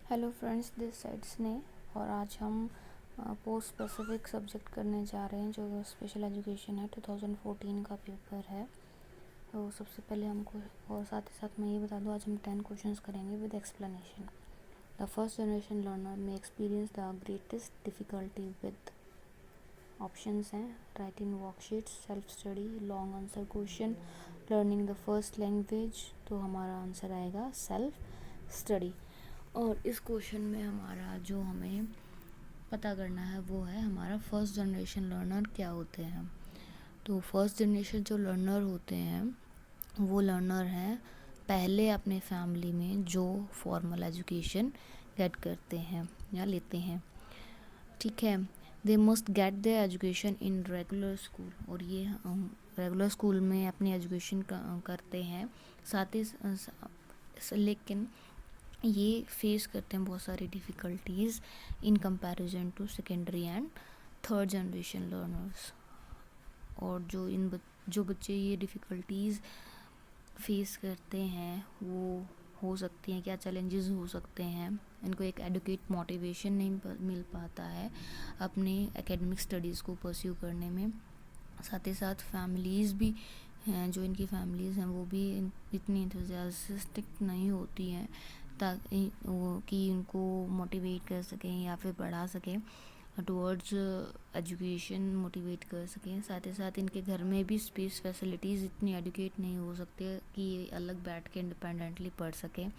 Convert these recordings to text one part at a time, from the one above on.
Hello friends, this side स्नेह। और आज हम पोस्ट स्पेसिफिक सब्जेक्ट करने जा रहे हैं जो स्पेशल एजुकेशन है। 2014 का पेपर है। तो सबसे पहले हमको, और साथ ही साथ मैं ये बता दूं, आज हम 10 क्वेश्चंस करेंगे with explanation. The first generation learner में experience the greatest difficulty with options हैं writing worksheets, self study, long answer question, learning the first language. तो हमारा आंसर आएगा सेल्फ स्टडी। और इस क्वेश्चन में हमारा जो हमें पता करना है वो है हमारा फर्स्ट जनरेशन लर्नर क्या होते हैं। तो फर्स्ट जनरेशन जो लर्नर होते हैं वो लर्नर हैं पहले अपने फैमिली में जो फॉर्मल एजुकेशन गेट करते हैं या लेते हैं। ठीक है, they must get there education in regular school, और ये रेगुलर स्कूल में अपनी एजुकेशन करते हैं। साथ ही लेकिन ये फेस करते हैं बहुत सारी difficulties in comparison to secondary and third generation learners. और जो बच्चे ये डिफ़िकल्टीज़ फेस करते हैं वो हो सकती हैं, क्या चैलेंजेस हो सकते हैं। इनको एक एडुकेट मोटिवेशन नहीं मिल पाता है अपने एकेडमिक स्टडीज़ को परस्यू करने में। साथ ही साथ फैमिलीज़ भी हैं, जो इनकी फैमिलीज़ हैं वो भी इतनी इंथुसियास्टिक नहीं होती हैं ताकि वो कि उनको मोटिवेट कर सकें या फिर पढ़ा सकें, टुवर्ड्स एजुकेशन मोटिवेट कर सकें। साथ ही साथ इनके घर में भी स्पेस फैसिलिटीज़ इतनी एडुकेट नहीं हो सकते कि ये अलग बैठ के इंडिपेंडेंटली पढ़ सकें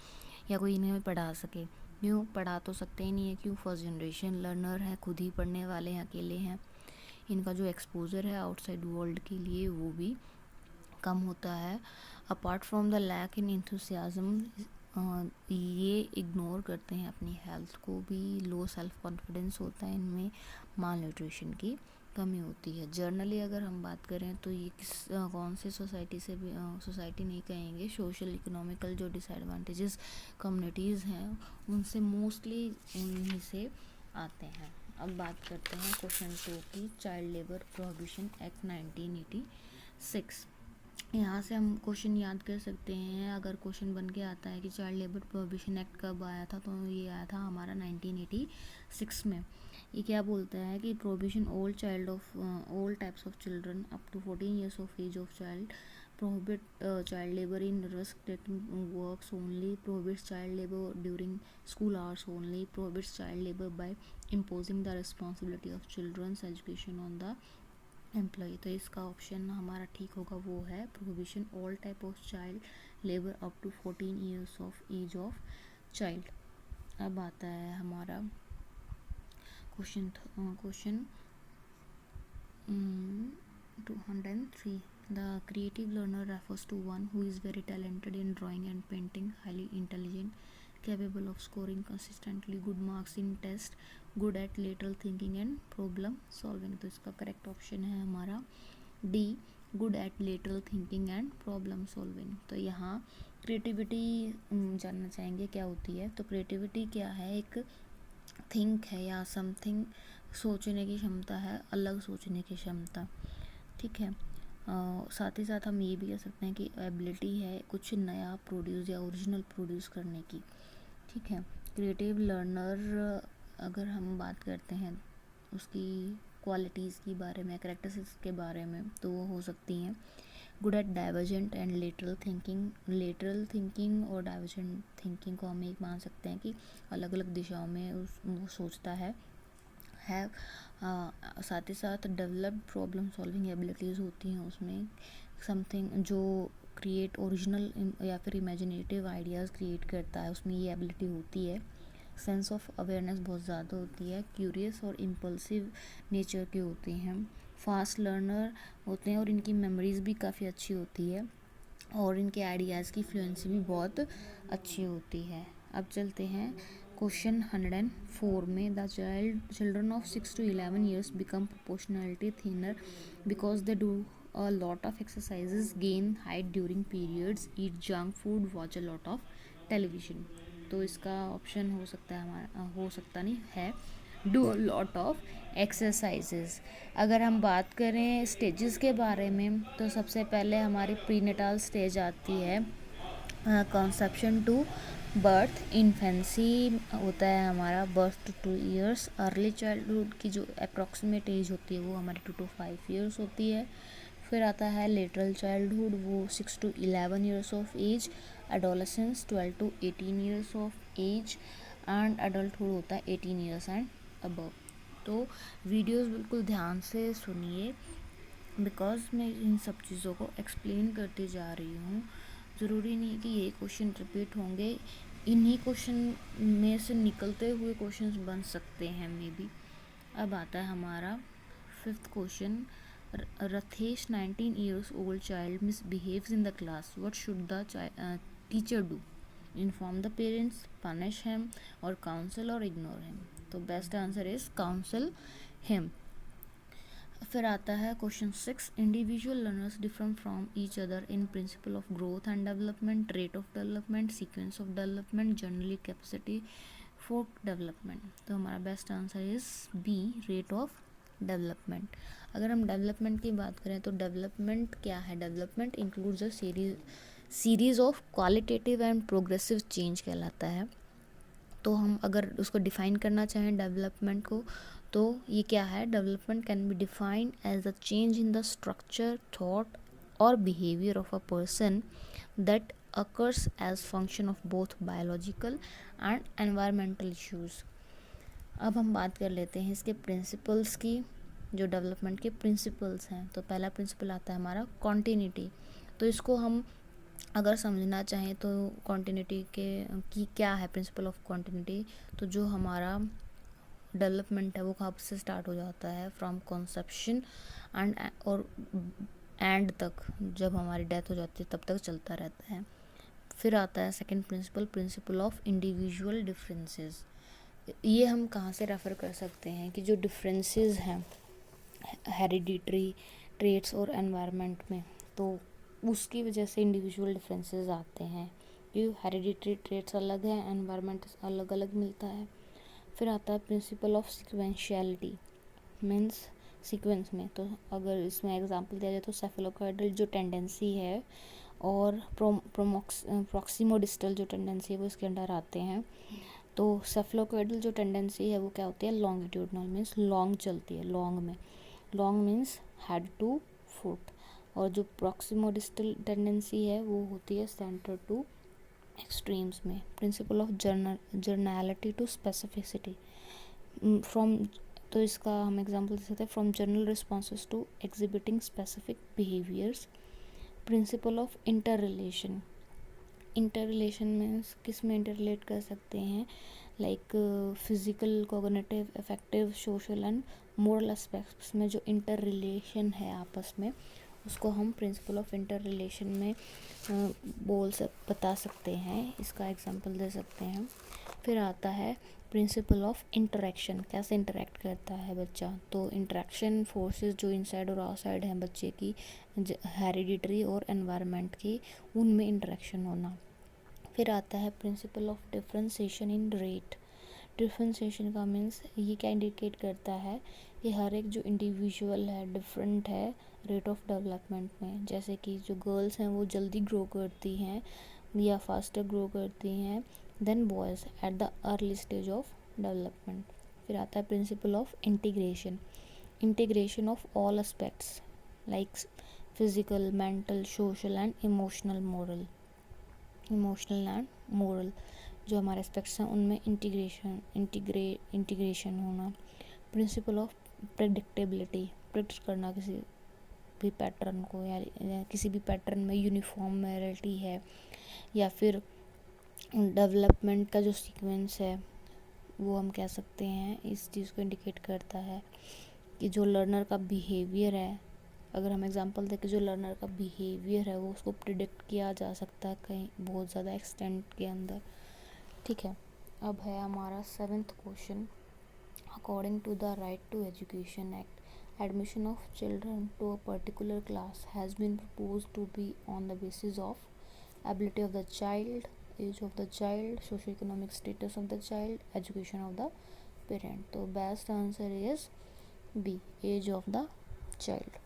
या कोई इन्हें पढ़ा सके। क्यों पढ़ा तो सकते ही नहीं है, क्यों फर्स्ट जनरेशन लर्नर हैं, खुद ही पढ़ने वाले हैं, अकेले हैं। इनका जो एक्सपोजर है आउटसाइड वर्ल्ड के लिए वो भी कम होता है। Apart from the lack in enthusiasm, ये इग्नोर करते हैं अपनी हेल्थ को भी, लो सेल्फ कॉन्फिडेंस होता है इनमें, माल न्यूट्रिशन की कमी होती है। जर्नली अगर हम बात करें तो ये कौन से सोसाइटी से भी सोसाइटी नहीं कहेंगे, सोशल इकोनॉमिकल जो डिसएडवांटेजेस कम्युनिटीज़ हैं उनसे मोस्टली उन्हीं से आते हैं। अब बात करते हैं क्वेश्चन 2 की, चाइल्ड लेबर प्रोहिबिशन एक्ट 1986। यहाँ से हम क्वेश्चन याद कर सकते हैं। अगर क्वेश्चन बन के आता है कि चाइल्ड लेबर प्रोहिबिशन एक्ट कब आया था, तो ये आया था हमारा 1986 में। ये क्या बोलता है कि prohibition all types of children up to 14 years of age of child, prohibit child labor in risk taking works only, prohibits child labor during school hours only, prohibits child labor by imposing the responsibility of children's education on the employ. तो इसका option हमारा ठीक होगा वो है prohibition all type of child labour up to 14 years of age of child. अब आता है हमारा question 203। The creative learner refers to one who is very talented in drawing and painting, highly intelligent, capable of scoring consistently good marks in test, good at lateral thinking and problem solving। तो इसका correct option है हमारा D, good at lateral thinking and problem solving. तो यहाँ creativity जानना चाहेंगे क्या होती है। तो क्रिएटिविटी क्या है, एक थिंक है या समथिंग, सोचने की क्षमता है, अलग सोचने की क्षमता। ठीक है, साथ ही साथ हम ये भी कह सकते हैं कि एबिलिटी है कुछ नया प्रोड्यूस या ओरिजिनल प्रोड्यूस करने की। ठीक है, क्रिएटिव लर्नर अगर हम बात करते हैं उसकी क्वालिटीज़ के बारे में, कैरेक्टरिस्टिक्स के बारे में, तो वो हो सकती हैं good at divergent and lateral thinking. Lateral thinking और डाइवर्जेंट थिंकिंग को हम एक मान सकते हैं कि अलग अलग दिशाओं में वो सोचता है। साथ ही साथ डेवलप्ड प्रॉब्लम सॉल्विंग एबिलिटीज़ होती हैं उसमें, समथिंग जो क्रिएट ओरिजिनल या फिर इमेजिनेटिव आइडियाज़ क्रिएट करता है, उसमें ये एबिलिटी होती है। सेंस ऑफ अवेयरनेस बहुत ज़्यादा होती है, क्यूरियस और इम्पल्सिव नेचर के होते हैं, फास्ट लर्नर होते हैं और इनकी मेमोरीज भी काफ़ी अच्छी होती है और इनके आइडियाज़ की फ्लुएंसी भी बहुत अच्छी होती है। अब चलते हैं क्वेश्चन 104 में। The children of 6 to 11 years become proportionally thinner because they do a lot of exercises, gain height during periods, eat junk food, watch a lot of television। तो इसका ऑप्शन हो सकता है हमारा, हो सकता नहीं है, do a lot of exercises. अगर हम बात करें स्टेजेस के बारे में तो सबसे पहले हमारी प्रीनेटाल स्टेज आती है कंसेप्शन टू बर्थ, इन्फेंसी होता है हमारा birth to 2 years, early childhood की जो अप्रॉक्सीमेट एज होती है वो हमारी 2 to 5 ईयर्स होती है। फिर आता है लेटरल चाइल्डहुड, वो 6 to 11 years of age, adolescence 12 to 18 years of age, and adulthood होता है 18 ईयर्स एंड अबव। तो वीडियोस बिल्कुल ध्यान से सुनिए, बिकॉज मैं इन सब चीज़ों को एक्सप्लेन करते जा रही हूँ। ज़रूरी नहीं कि ये क्वेश्चन रिपीट होंगे, इन्हीं क्वेश्चन में से निकलते हुए क्वेश्चंस बन सकते हैं मे बी। अब आता है हमारा 5th question. रथेश 19 years old child misbehaves in the class. What should the teacher do? Inform the parents, punish him, or counsel or ignore him? तो best answer is counsel him. फिर आता है question 6। Individual learners differ from each other in principle of growth and development, rate of development, sequence of development, generally capacity for development. तो हमारा best answer is B, rate of development. अगर हम development की बात करें तो development क्या है? Development includes a series of qualitative and progressive change कहलाता है। तो हम अगर उसको डिफाइन करना चाहें डेवलपमेंट को, तो ये क्या है? Development can be defined as a change in the structure, thought और behaviour of a person that occurs as function of both biological and environmental issues. अब हम बात कर लेते हैं इसके प्रिंसिपल्स की, जो डेवलपमेंट के प्रिंसिपल्स हैं। तो पहला प्रिंसिपल आता है हमारा कॉन्टिन्यूटी। तो इसको हम अगर समझना चाहें तो कॉन्टिन्यूटी की क्या है प्रिंसिपल ऑफ कॉन्टिन्यूटी, तो जो हमारा डेवलपमेंट है वो कब से स्टार्ट हो जाता है? फ्रॉम कॉन्सेप्शन एंड तक, जब हमारी डेथ हो जाती है तब तक चलता रहता है। फिर आता है second principle of individual differences. ये हम कहाँ से रेफ़र कर सकते हैं कि जो डिफरेंसेस हैं हेरिडिटरी ट्रेट्स और एनवायरनमेंट में, तो उसकी वजह से इंडिविजुअल डिफरेंसेस आते हैं, क्योंकि हेरिडिटरी ट्रेट्स अलग हैं, एनवायरनमेंट अलग अलग मिलता है। फिर आता है प्रिंसिपल ऑफ सिक्वेंशियलिटी, मीन्स सीक्वेंस में। तो अगर इसमें एग्जांपल दिया जाए तो सेफेलोकॉइडल जो टेंडेंसी है और प्रॉक्सिमोडिस्टल जो टेंडेंसी है वो इसके अंडर आते हैं। तो सेफेलोकॉइडल जो टेंडेंसी है वो क्या होती है? लॉन्गिट्यूडनल, मीन्स लॉन्ग चलती है, लॉन्ग में, long means head to foot. और जो प्रॉक्सिमोडिस्टल टेंडेंसी है वो होती है सेंटर टू एक्सट्रीम्स में। Principle of generality to specificity, from, तो इसका हम एग्जांपल दे सकते हैं from general responses to exhibiting specific behaviours. Principle of inter relation means किस में इंटर रिलेट कर सकते हैं? Like physical, cognitive, affective, social and moral aspects में जो इंटर रिलेशन है आपस में, उसको हम प्रिंसिपल ऑफ इंटर रिलेशन में बता सकते हैं, इसका एग्जांपल दे सकते हैं। फिर आता है प्रिंसिपल ऑफ इंटरेक्शन, कैसे इंटरेक्ट करता है बच्चा। तो इंटरेक्शन फोर्सेस जो इनसाइड और आउटसाइड हैं बच्चे की, हेरिडिटरी और एनवायरनमेंट की, उनमें इंटरेक्शन होना। फिर आता है principle of differentiation in rate. Differentiation का मीन्स ये क्या इंडिकेट करता है कि हर एक जो इंडिविजुअल है डिफरेंट है रेट ऑफ डेवलपमेंट में। जैसे कि जो गर्ल्स हैं वो जल्दी ग्रो करती हैं या फास्टर ग्रो करती हैं then boys at the early stage of development. फिर आता है principle of integration of all aspects like physical, mental, social and emotional and moral जो हमारे एस्पेक्ट्स हैं उनमें इंटीग्रेशन होना। प्रिंसिपल ऑफ प्रेडिक्टेबिलिटी, प्रिडिक्ट करना किसी भी पैटर्न को, या किसी भी पैटर्न में यूनिफॉर्मिटी है, या फिर डेवलपमेंट का जो सीक्वेंस है वो हम कह सकते हैं इस चीज़ को इंडिकेट करता है कि जो लर्नर का बिहेवियर है, अगर हम एग्जांपल दें कि जो लर्नर का बिहेवियर है वो उसको प्रिडिक्ट किया जा सकता है कहीं बहुत ज़्यादा एक्सटेंट के अंदर। ठीक है, अब है हमारा 7th question. According to the right to education act, admission of children to a particular class has been proposed to be on the basis of ability of the child, age of the child, socio economic status of the child, education of the parent. तो best answer is B, age of the child.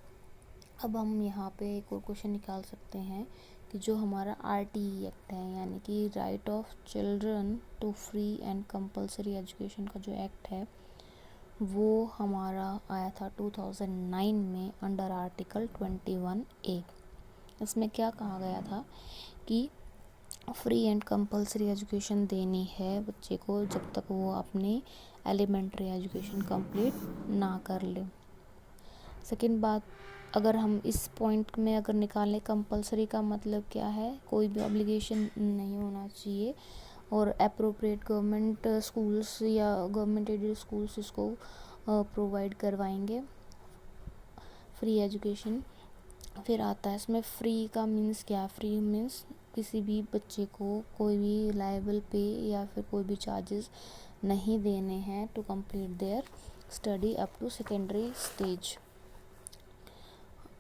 अब हम यहाँ पे एक और question निकाल सकते हैं कि जो हमारा RTE एक्ट है, यानी कि right of children to free and compulsory education का जो एक्ट है वो हमारा आया था 2009 में अंडर आर्टिकल 21A। इसमें क्या कहा गया था कि फ्री एंड कंपलसरी एजुकेशन देनी है बच्चे को जब तक वो अपनी एलिमेंट्री एजुकेशन कंप्लीट ना कर ले। सेकंड बात, अगर हम इस पॉइंट में अगर निकालें, कंपलसरी का मतलब क्या है, कोई भी ऑब्लिगेशन नहीं होना चाहिए और अप्रोप्रिएट गवर्नमेंट स्कूल्स या गवर्नमेंट एडेड स्कूल्स इसको प्रोवाइड करवाएंगे फ्री एजुकेशन। फिर आता है इसमें फ्री का मीन्स क्या है। फ्री मीन्स किसी भी बच्चे को कोई भी लायबल पे या फिर कोई भी चार्जेस नहीं देने हैं to complete their study up to secondary stage.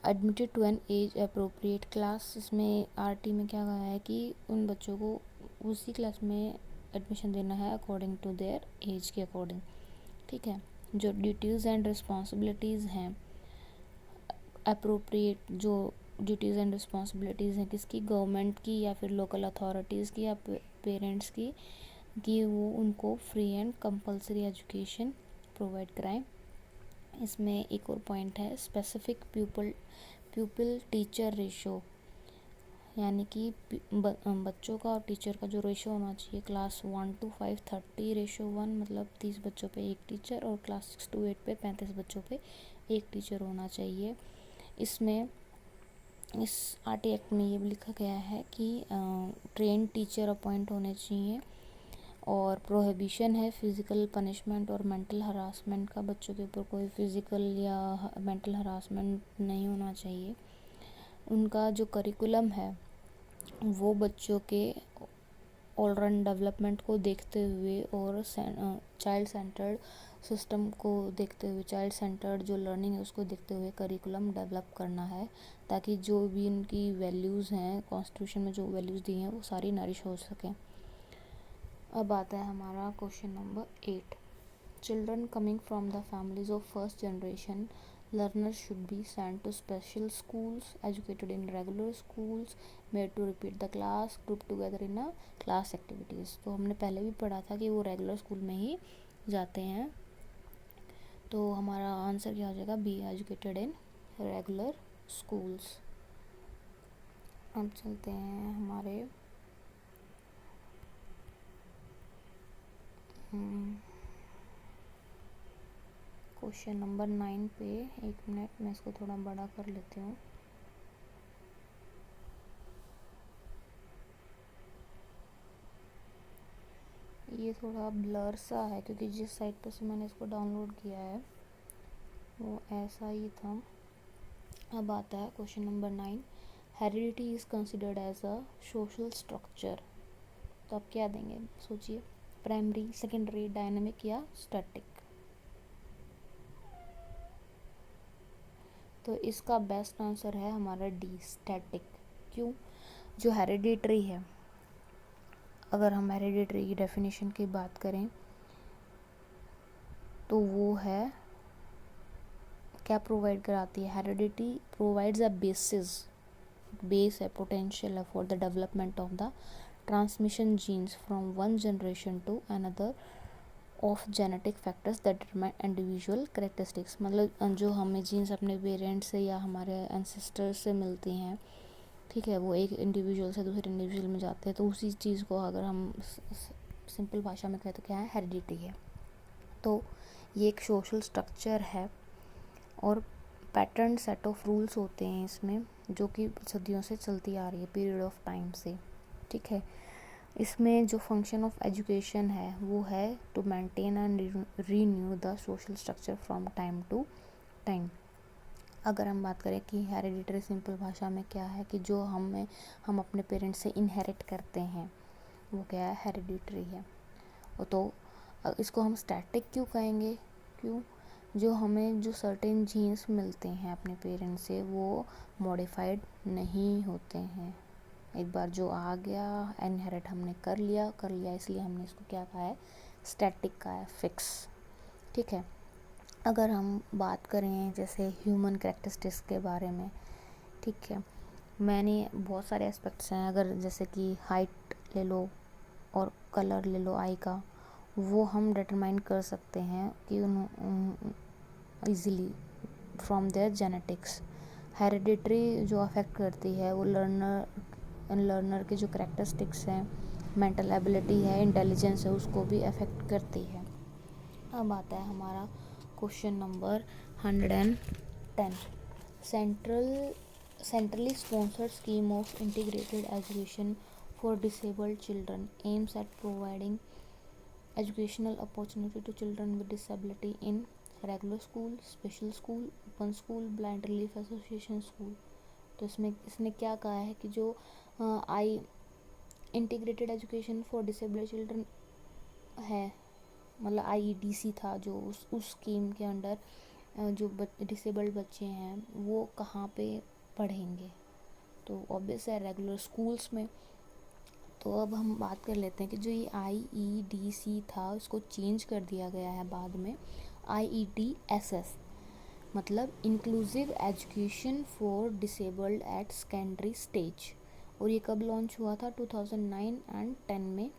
Admitted to an age appropriate class, इसमें RT में क्या कहा है कि उन बच्चों को उसी क्लास में एडमिशन देना है अकॉर्डिंग टू देयर एज के अकॉर्डिंग। ठीक है। जो ड्यूटीज़ एंड रिस्पॉन्सिबिलिटीज़ हैं, अप्रोप्रिएट जो ड्यूटीज़ एंड रिस्पॉन्सिबिलिटीज़ हैं किसकी, गवर्नमेंट की या फिर लोकल अथॉरिटीज़ की या पेरेंट्स की, कि वो उनको free and compulsory education provide कराएं। इसमें एक और पॉइंट है स्पेसिफिक प्यूपिल टीचर रेशो, यानी कि बच्चों का और टीचर का जो रेशो होना चाहिए क्लास 1 to 5 30:1, मतलब 30 बच्चों पे एक टीचर, और क्लास 6 to 8 पे 35 बच्चों पे एक टीचर होना चाहिए। इसमें इस RT एक्ट में ये भी लिखा गया है कि ट्रेन टीचर अपॉइंट होने चाहिए और प्रोहिबिशन है फिज़िकल पनिशमेंट और मेंटल हरासमेंट का। बच्चों के ऊपर कोई फिज़िकल या मेंटल हरासमेंट नहीं होना चाहिए। उनका जो करिकुलम है वो बच्चों के ऑलराउंड डेवलपमेंट को देखते हुए और चाइल्ड सेंटर्ड सिस्टम को देखते हुए, चाइल्ड सेंटर्ड जो लर्निंग है उसको देखते हुए करिकुलम डेवलप करना है, ताकि जो भी उनकी वैल्यूज़ हैं कॉन्स्टिट्यूशन में जो वैल्यूज़ दी हैं वो सारी नरिश हो सकें। अब आता है हमारा question number 8। Children coming from the families of first generation learners should be sent to special schools, educated in regular schools, made to repeat the class, grouped together in a class activities। तो हमने पहले भी पढ़ा था कि वो regular school में ही जाते हैं। तो हमारा आंसर क्या हो जाएगा, be educated in regular schools. अब चलते हैं हमारे क्वेश्चन नंबर 9 पे। एक मिनट, मैं इसको थोड़ा बड़ा कर लेती हूँ। ये थोड़ा ब्लर सा है क्योंकि जिस साइट पर से मैंने इसको डाउनलोड किया है वो ऐसा ही था। अब आता है question number 9। Heredity is considered as a social structure. तो आप क्या देंगे, सोचिए, प्राइमरी, सेकेंडरी, डायनामिक या स्टैटिक। तो इसका बेस्ट आंसर है हमारा डी, स्टैटिक। क्यों? जो हेरिडिटरी है, अगर हम हेरिडिटरी की डेफिनेशन की बात करें तो वो है क्या प्रोवाइड कराती है, हेरिडिटी प्रोवाइड्स अ बेस है, पोटेंशियल है for the development of the transmission genes from one generation to another of genetic factors that determine individual characteristics. मतलब जो हमें जीन्स अपने पेरेंट्स से या हमारे एंसेस्टर्स से मिलती हैं, ठीक है, वो एक इंडिविजुअल से दूसरे इंडिविजुअल में जाते हैं, तो उसी चीज़ को अगर हम सिंपल भाषा में कहें तो क्या है, हेरिडिटी है। तो ये एक सोशल स्ट्रक्चर है और पैटर्न सेट ऑफ रूल्स होते हैं इसमें, जो कि सदियों से चलती आ रही है, पीरियड ऑफ टाइम से। ठीक है। इसमें जो फंक्शन ऑफ एजुकेशन है वो है to maintain and renew the social structure from time to time. अगर हम बात करें कि हेरिडिटरी सिंपल भाषा में क्या है, कि जो हम अपने पेरेंट्स से इनहेरिट करते हैं वो क्या है, हेरिडिटरी है। तो इसको हम स्टैटिक क्यों कहेंगे, क्यों? जो हमें जो सर्टेन जीन्स मिलते हैं अपने पेरेंट्स से वो मॉडिफाइड नहीं होते हैं। एक बार जो आ गया, इनहेरिट हमने कर लिया, इसलिए हमने इसको क्या कहा है, स्टैटिक का है, फिक्स। ठीक है। अगर हम बात करें जैसे ह्यूमन कैरेक्टरिस्टिक्स के बारे में, ठीक है, मैंने बहुत सारे एस्पेक्ट्स हैं, अगर जैसे कि हाइट ले लो और कलर ले लो आई का, वो हम डिटरमाइन कर सकते हैं कि easily from their genetics. Hereditary जो अफेक्ट करती है वो लर्नर के जो करेक्टरिस्टिक्स हैं, मेंटल एबिलिटी है, इंटेलिजेंस है, उसको भी अफेक्ट करती है। अब आता है हमारा question number 110। Centrally sponsored scheme of integrated education for disabled children aims at providing educational opportunity to children with disability in regular school, special school, open school, blind relief association school। तो इसने क्या कहा है कि जो I integrated education for disabled children है, मतलब IEDC था, जो उस स्कीम के अंडर जो डिसेबल्ड बच्चे हैं वो कहाँ पे पढ़ेंगे, तो ऑब्वियस है रेगुलर स्कूल्स में। तो अब हम बात कर लेते हैं कि जो ये IEDC था उसको चेंज कर दिया गया है बाद में IEDSS, मतलब inclusive education for disabled at secondary stage. और ये कब लॉन्च हुआ था? 2009 एंड 10 में।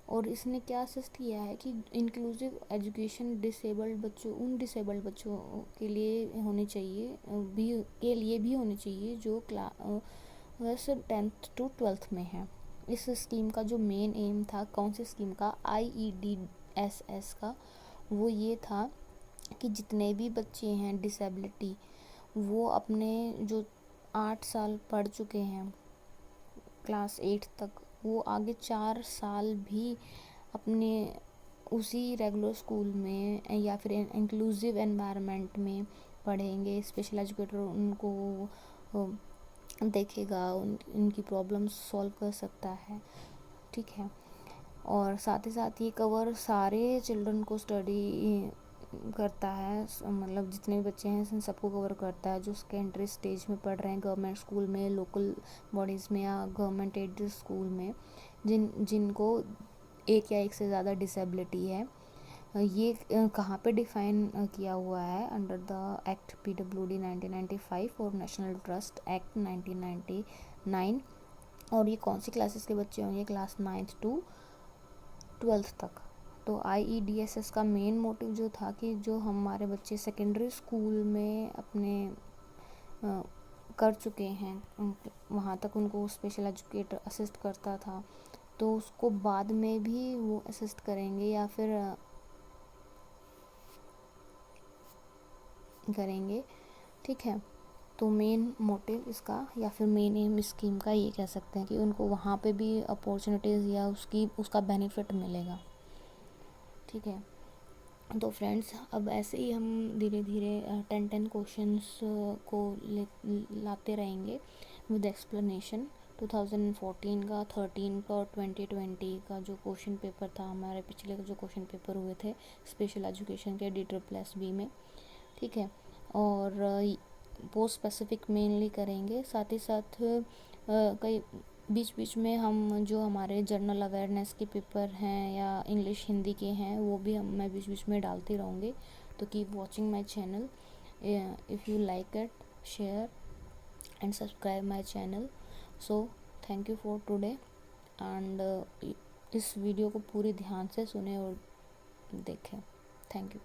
और इसने क्या असिस्ट किया है कि इंक्लूसिव एजुकेशन डिसेबल्ड बच्चों, उन डिसेबल्ड बच्चों के लिए होनी चाहिए भी होनी चाहिए जो क्लास 10th to 12th में है। इस स्कीम का जो मेन एम था, कौन सी स्कीम का? IEDSS का, वो ये था कि जितने भी बच्चे हैं डिसेबिलिटी, वो अपने जो 8 साल पढ़ चुके हैं क्लास 8 तक, वो आगे 4 साल भी अपने उसी रेगुलर स्कूल में या फिर इंक्लूसिव एनवायरनमेंट में पढ़ेंगे। स्पेशल एजुकेटर उनको देखेगा, उनकी प्रॉब्लम्स सॉल्व कर सकता है, ठीक है। और साथ ही साथ ये कवर सारे चिल्ड्रन को स्टडी करता है, मतलब जितने भी बच्चे हैं सबको कवर करता है जो सेकेंडरी स्टेज में पढ़ रहे हैं गवर्नमेंट स्कूल में, लोकल बॉडीज़ में या गवर्नमेंट एडेड स्कूल में, जिनको एक या एक से ज़्यादा डिसेबिलिटी है। ये कहाँ पे डिफ़ाइन किया हुआ है? अंडर द एक्ट PWD 1995 और नेशनल ट्रस्ट एक्ट 1999। और ये कौन सी क्लासेस के बच्चे होंगे? क्लास 9th to 12th तक। तो IEDSS का मेन मोटिव जो था कि जो हमारे बच्चे सेकेंडरी स्कूल में अपने कर चुके हैं, वहाँ तक उनको स्पेशल एजुकेटर असिस्ट करता था, तो उसको बाद में भी वो असिस्ट करेंगे या फिर करेंगे, ठीक है। तो मेन मोटिव इसका या फिर मेन एम स्कीम का ये कह सकते हैं कि उनको वहाँ पे भी अपॉर्चुनिटीज़ या उसका बेनिफिट मिलेगा, ठीक है। तो फ्रेंड्स, अब ऐसे ही हम धीरे धीरे 10 क्वेश्चंस को लाते रहेंगे विद एक्सप्लेनेशन। 2014 का, 13 का और 2020 का जो क्वेश्चन पेपर था, हमारे पिछले जो क्वेश्चन पेपर हुए थे स्पेशल एजुकेशन के DSSB में, ठीक है। और पोस्ट स्पेसिफिक मेनली करेंगे, साथ ही साथ कई बीच बीच में हम जो हमारे जनरल अवेयरनेस के पेपर हैं या इंग्लिश हिंदी के हैं वो भी मैं बीच बीच में डालती रहूँगी। तो keep watching my channel. If you like it, share and subscribe my channel. So thank you for today and इस वीडियो को पूरी ध्यान से सुने और देखें। Thank you.